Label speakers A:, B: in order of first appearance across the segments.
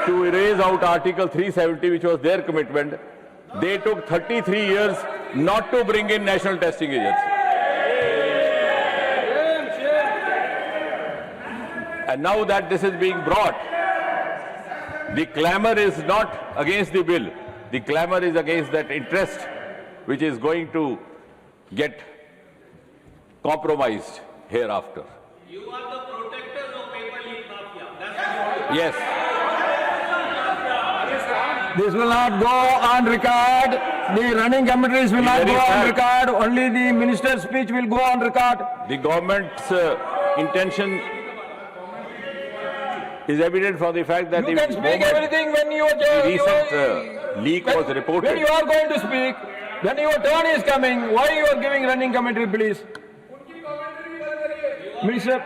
A: to erase out Article 370, which was their commitment. They took 33 years not to bring in National Testing Agency. And now that this is being brought, the clamor is not against the bill. The clamor is against that interest which is going to get compromised hereafter.
B: You are the protectors of paper leak mafia. That's
A: Yes.
C: This will not go on record. The running commentaries will not
A: Very
C: go on
A: sad.
C: record. Only the minister's speech will go on record.
A: The government's intention is evident from the fact that
C: You
A: the
C: can speak
A: moment
C: everything when you
A: the recent leak was
C: when
A: reported.
C: you are going to speak. When your turn is coming, why you are giving running commentary, please? Minister,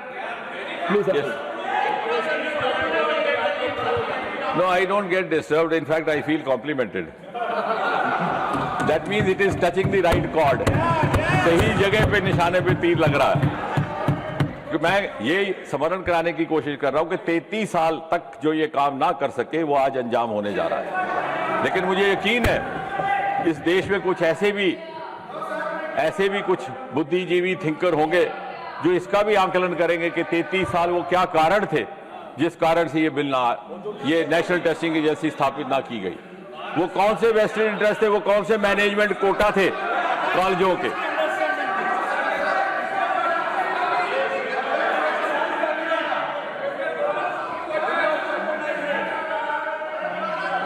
C: please.
A: Yes. No, I don't get disturbed. In fact, I feel complimented. That means it is touching the right chord. सही जगह पे निशाने पे तीर लग रहा है. कि मैं ये स्मरण कराने की कोशिश कर रहा हूं कि 33 साल तक जो ये काम ना कर सके वो आज अंजाम होने जा रहा है. लेकिन मुझे यकीन है इस देश में कुछ ऐसे भी कुछ बुद्धिजीवी थिंकर होंगे जो इसका भी आंकलन करेंगे कि 33 साल वो क्या कारण थे जिस कारण से ये नेशनल टेस्टिंग एजेंसी स्थापित ना की गई. वो कौन से वेस्टेड इंटरेस्ट थे, वो कौन से मैनेजमेंट कोटा थे कॉलेजों के.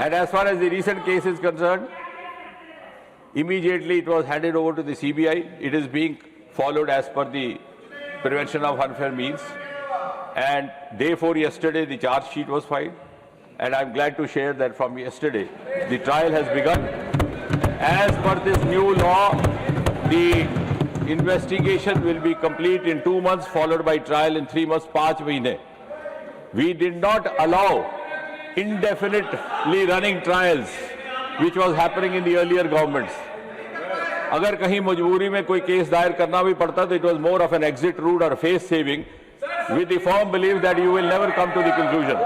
A: And as far as the recent case is concerned, immediately it was handed over to the CBI. It is being followed as per the Prevention of Unfair Means. And day 4 yesterday, the charge sheet was filed. And I'm glad to share that from yesterday, the trial has begun. As per this new law, the investigation will be complete in 2 months, followed by trial in 3 months, 5 mahine. We did not allow indefinitely running trials, which was happening in the earlier governments. अगर कहीं मजबूरी में कोई case दायर करना भी पड़ता तो it was more of an exit route or face saving, with the firm belief that you will never come to the conclusion.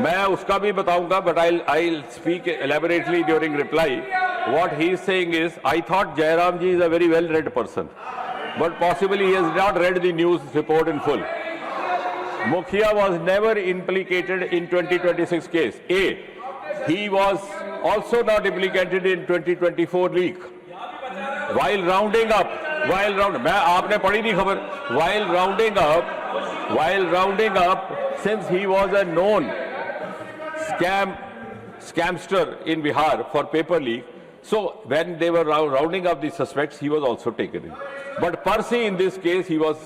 A: मैं उसका भी बताऊंगा, but I'll speak elaborately during reply. What he is saying is, I thought Jairam ji is a very well-read person, but possibly he has not read the news report in full. Mukhia was never implicated in 2026 case. A, he was also not implicated in 2024 leak. While rounding up, मैं आपने पढ़ी नहीं खबर. While rounding up, since he was a known scamster in Bihar for paper leak, so when they were rounding up the suspects, he was also taken in. But per se in this case, he was